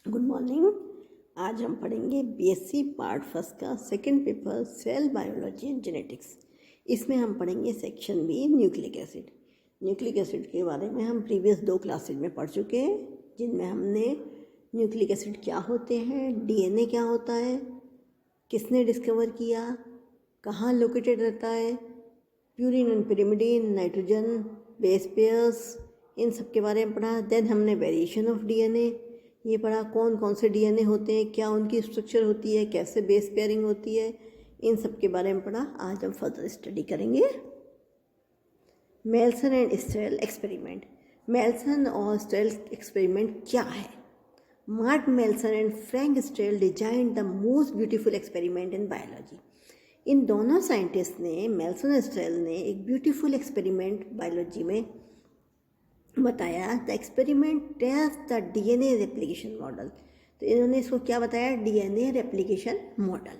Good morning. आज हम पढ़ेंगे बीएससी पार्ट फर्स्ट का second paper cell biology and genetics. इसमें हम पढ़ेंगे section B nucleic acid. Nucleic acid के बारे में हम प्रीवियस 2 क्लासेज में पढ़ चुके हैं, जिनमें हमने न्यूक्लिक एसिड क्या होते हैं, डीएनए क्या होता है, किसने डिस्कवर किया, कहाँ लोकेटेड रहता है, purine and pyrimidine, nitrogen, base pairs, इन सब के बारे में पढ़ा। देन हमने वेरिएशन ऑफ डीएनए ये पढ़ा, कौन कौन से डीएनए होते हैं, क्या उनकी स्ट्रक्चर होती है, कैसे बेस पेयरिंग होती है, इन सब के बारे में पढ़ा। आज हम फर्दर स्टडी करेंगे Meselson and Stahl experiment. Meselson और स्टेल एक्सपेरिमेंट क्या है? Mark Meselson and Frank Stahl design the most beautiful experiment in biology. इन दोनों साइंटिस्ट ने, मेल्सन और स्टेल ने, एक ब्यूटीफुल एक्सपेरिमेंट बायोलॉजी में बताया। The experiment test the DNA replication model. तो इन्होंने इसको क्या बताया? DNA replication model.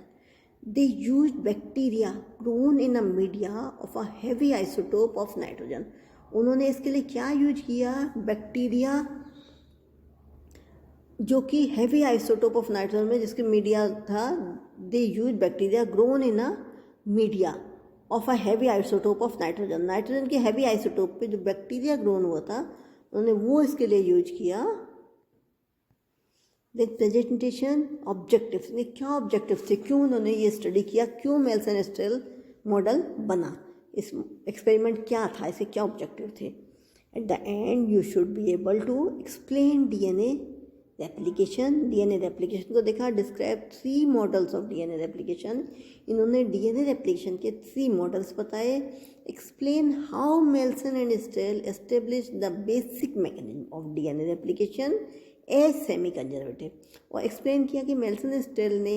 They use bacteria grown in a media of a heavy isotope of nitrogen. उन्होंने इसके लिए क्या यूज किया? बैक्टीरिया जो कि हैवी आइसोटोप ऑफ नाइट्रोजन में जिसके मीडिया था। They use bacteria grown in a media of a heavy isotope of nitrogen. Nitrogen के हैवी आइसोटोप पे जो बैक्टीरिया ग्रोन हुआ था, उन्होंने वो इसके लिए यूज किया। विद प्रेजेंटेशन ऑब्जेक्टिव्स, क्या ऑब्जेक्टिव थे, क्यों उन्होंने ये स्टडी किया, क्यों मेल्सन स्टेल मॉडल बना, इस एक्सपेरिमेंट क्या था, इसे क्या ऑब्जेक्टिव थे। At the end you should be able to explain DNA replication. DNA replication को देखा, describe 3 models of DNA replication. इन्होंने डीएनए रेप्लिकेशन के 3 मॉडल्स बताए। Explain how Meselson and Stahl establish the basic mechanism of DNA replication as semi conservative. और explain किया कि Meselson and Stahl ने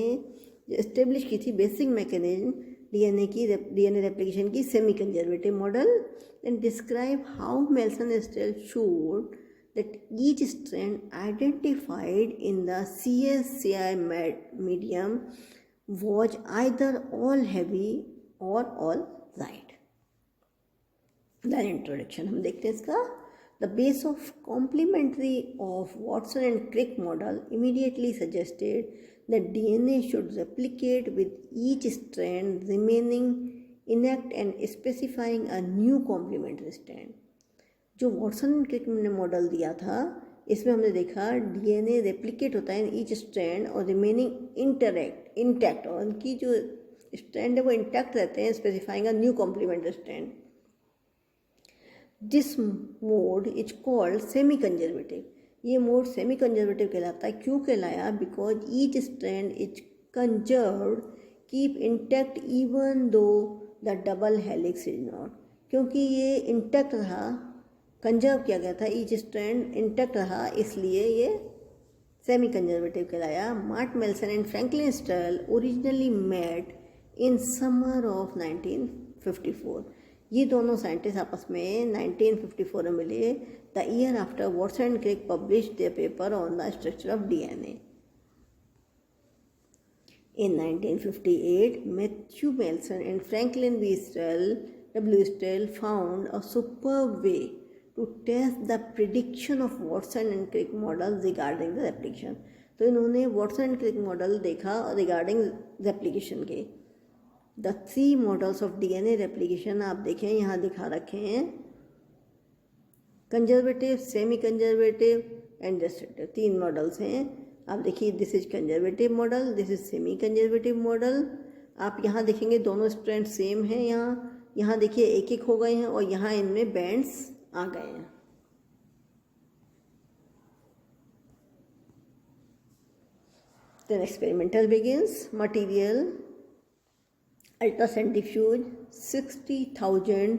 establish की थी बेसिक मैकेनिज्म डीएनए रेप्लिकेशन की semi conservative model. And describe how Meselson and Stahl showed that each strand identified in the CSCI medium was either all heavy or all light. Then introduction हम देखते हैं इसका। The base of complementary of Watson and Crick model immediately suggested that DNA should replicate with each strand remaining intact and specifying a new complementary strand. जो Watson and क्रिक ने model दिया था, इसमें हमने देखा डीएनए रेप्लिकेट होता है in each strand और रिमेनिंग इंटैक्ट, और उनकी जो स्ट्रैंड है वो इंटैक्ट रहते हैं, specifying a new complementary strand. This mode is called semi conservative. ये मोड सेमी कंजर्वेटिव कहलाता है। क्यों कहलाया? Because each strand is conserved keep intact even though the double helix is not. क्योंकि ये इंटैक्ट रहा, कंजर्व किया गया था, ईच स्ट्रैंड इंटैक्ट रहा, इसलिए ये सेमी कंजर्वेटिव कहलाया। Mark Meselson and Franklin Stahl originally met in summer of 1954। ये दोनों साइंटिस्ट आपस में 1954 में मिले, the year after Watson and Crick publish their paper on the structure of DNA. In 1958, Matthew Melson and Franklin W. Stell found a superb way to test the prediction of Watson and Crick model regarding the replication. तो इन्होंने Watson and Crick model देखा regarding replication के। The 3 models of DNA replication आप देखें, यहाँ दिखा रखे हैं, conservative, semi conservative and destructive, 3 models हैं। आप देखिए, this is conservative model, this is semi conservative model. आप यहाँ देखेंगे दोनों स्ट्रैंड सेम हैं। यहाँ देखिए एक एक हो गए हैं और यहाँ इनमें बैंड्स आ गए हैं। Then experimental begins. Material ultracentrifuge 60,000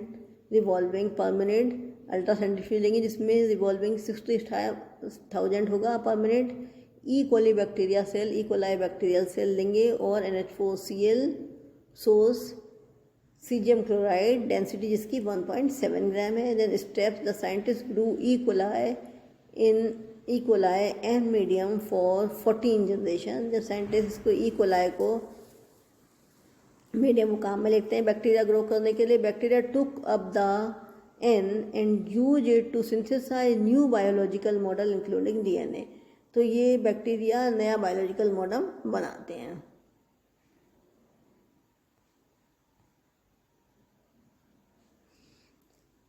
revolving per minute। अल्ट्रासेंट्रीफ्यूज लेंगे जिसमें रिवॉल्विंग 60,000 होगा पर minute. E coli bacteria cell, E coli bacterial cell लेंगे और NH4Cl source caesium chloride, density जिसकी 1.7 ग्राम है। Then steps, the scientist grew E coli and medium for 14 generation. जब scientist इसको ई कोलाई को मीडियम काम में लेते हैं बैक्टीरिया ग्रो करने के लिए, bacteria took up the N and use it to synthesize new biological model including DNA। तो ये बैक्टीरिया नया बायोलॉजिकल मॉडल बनाते हैं।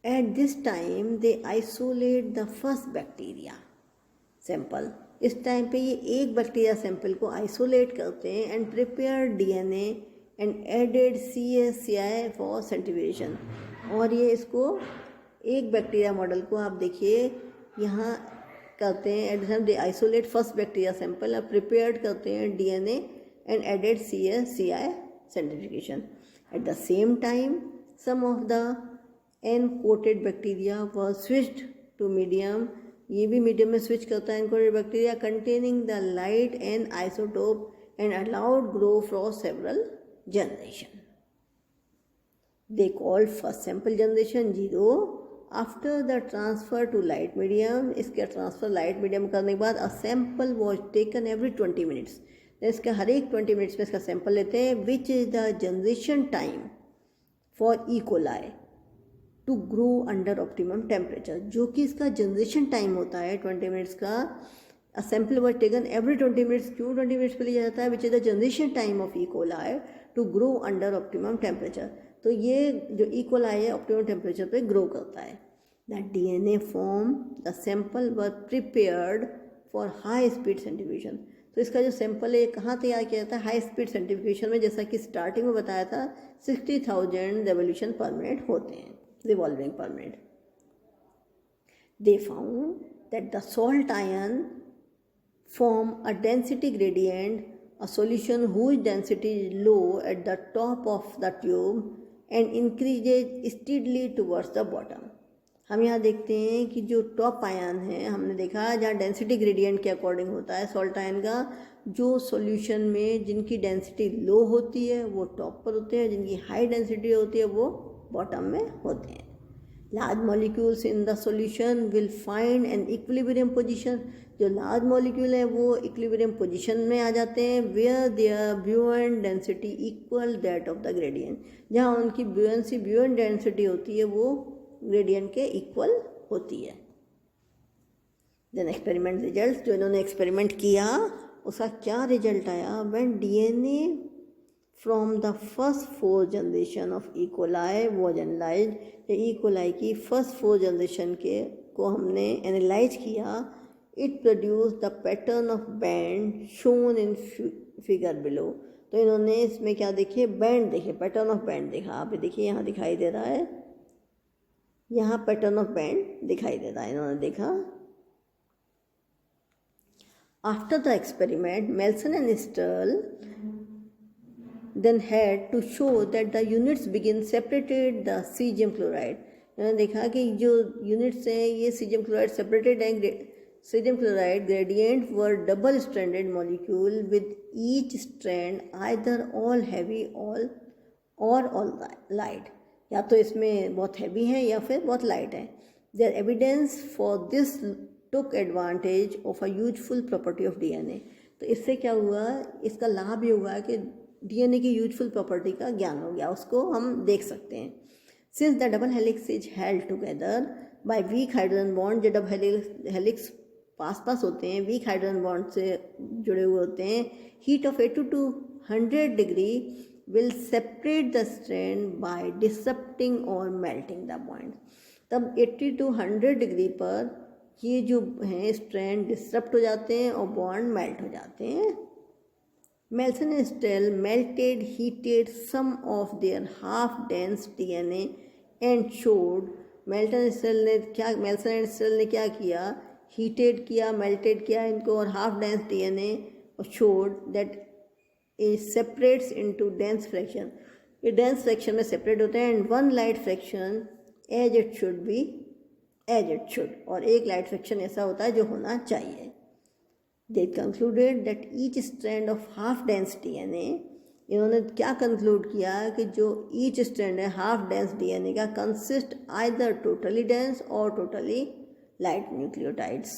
At this time they isolate the first bacteria sample। इस टाइम पे ये एक बैक्टीरिया सैंपल को आइसोलेट करते हैं and prepare DNA and added CSCI for centrifugation. और ये इसको एक बैक्टीरिया मॉडल को आप देखिए यहाँ करते हैं, at the time they isolate first bacteria sample और प्रिपेयर्ड करते हैं DNA and added CSCI centrifugation. At the same time some of the encoded bacteria were switched to medium. ये भी मीडियम में स्विच करता है encoded bacteria containing the light and isotope and allowed grow for several generation. They called first sample generation 0 after the transfer to light medium. इसके transfer light medium करने के बाद अ sample was taken every 20 minutes. इसका हर एक 20 minutes में इसका sample लेते हैं which is the generation time for E coli to grow under optimum temperature. जो कि इसका जनरेशन टाइम होता है 20 मिनट्स का। A sample was taken every 20 minutes. क्यों 20 मिनट्स पे लिया जाता है? Which is the generation time of E coli to grow under optimum temperature. तो ये जो ई कोलाई है ऑप्टिमम टेम्परेचर पे ग्रो करता है। The DNA form the sample were prepared for high speed centrifugation. तो इसका जो सैंपल है कहाँ तैयार किया जाता है? हाई स्पीड सेंट्रीफ्यूगेशन में। जैसा कि स्टार्टिंग में बताया था 60,000 रेवोल्यूशन पर मिनट होते हैं, revolving per minute. They found that the salt ion form a density gradient, a solution whose density is low at the top of the tube and increases steadily towards the bottom. हम यहाँ देखते हैं कि जो top ion है, हमने देखा जहाँ डेंसिटी ग्रेडियंट के अकॉर्डिंग होता है सॉल्ट आयन का, जो सॉल्यूशन में जिनकी डेंसिटी लो होती है वो टॉप पर होते हैं, जिनकी हाई डेंसिटी होती है वो बॉटम में होते हैं। Large molecules in the solution will find an equilibrium position. जो लार्ज मॉलिक्यूल है वो इक्विलिब्रियम पोजीशन में आ जाते हैं where their buoyant density equal that of the gradient. जहाँ उनकी ब्यूएंट डेंसिटी होती है वो ग्रेडियंट के इक्वल होती है। Then experiment result. जो इन्होंने एक्सपेरिमेंट किया उसका क्या रिजल्ट आया? When DNA from the first 4 generation of E coli was analyse. E coli की फर्स्ट 4 जनरेशन के को हमने एनालाइज किया। It produce the pattern of band shown in figure below. तो इन्होंने इसमें क्या देखे? बैंड देखे, पैटर्न ऑफ बैंड देखा। आप देखिए यहाँ दिखाई दे रहा है, यहाँ पैटर्न ऑफ बैंड दिखाई दे रहा है, इन्होंने देखा। After the experiment Meselson and Stahl then had to show that the units begin separated the cesium chloride। मैंने देखा कि जो यूनिट्स हैं ये cesium chloride separated हैं। cesium chloride gradient were double stranded molecule with each strand either all heavy all light। या तो इसमें बहुत हैवी है या फिर बहुत लाइट है। Their evidence for this took advantage of a useful property of DNA। तो इससे क्या हुआ? इसका लाभ ये हुआ कि डीएनए की यूजफुल प्रॉपर्टी का ज्ञान हो गया, उसको हम देख सकते हैं। Since the double helix is held together by weak hydrogen bond. जो डबल हेलिक्स पास होते हैं, वीक हाइड्रोजन बॉन्ड से जुड़े हुए होते हैं, heat of 80 to 100 degree will separate the strand by disrupting और मेल्टिंग द बॉन्ड। तब 80 to 100 डिग्री पर ये जो हैं स्ट्रैंड डिसरप्ट हो जाते हैं और बॉन्ड मेल्ट हो जाते हैं। Melson and Stell melted, heated some of their half-dense DNA and showed। Melton and Stell ने क्या किया? हीटेड किया, मेल्टेड किया इनको और half-dense DNA और showed that it separates into dense fraction। ये dense fraction में separate होते हैं and one light fraction as it should be, as it should। और एक light fraction ऐसा होता है जो होना चाहिए। They concluded that each strand of half dense DNA। इन्होंने क्या कंक्लूड किया कि जो each strand है half dense DNA का consist either totally dense और totally light nucleotides।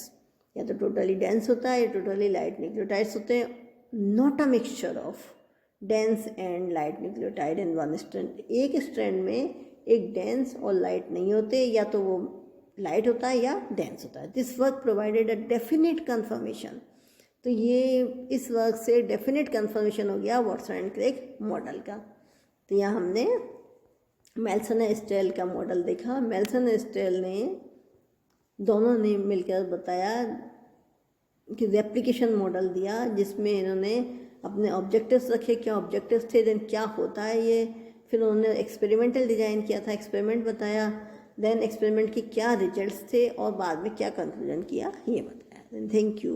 या तो totally dense होता है या totally light nucleotides होते हैं। Not a mixture of dense and light nucleotide in one strand। एक strand में एक dense और light नहीं होते, या तो वो light होता है या dense होता है। This work provided a definite confirmation तो ये इस वर्क से डेफिनेट कंफर्मेशन हो गया वाटसन एंड क्रेग मॉडल का। तो यहाँ हमने मेल्सन एस्टेल का मॉडल देखा। मेल्सन एस्टेल ने दोनों ने मिलकर बताया कि रेप्लिकेशन मॉडल दिया, जिसमें इन्होंने अपने ऑब्जेक्टिव्स रखे, क्या ऑब्जेक्टिव्स थे, देन क्या होता है ये, फिर उन्होंने एक्सपेरिमेंटल डिज़ाइन किया था, एक्सपेरिमेंट बताया, देन एक्सपेरिमेंट के क्या रिजल्ट्स थे और बाद में क्या कंक्लूजन किया ये बताया। Thank you.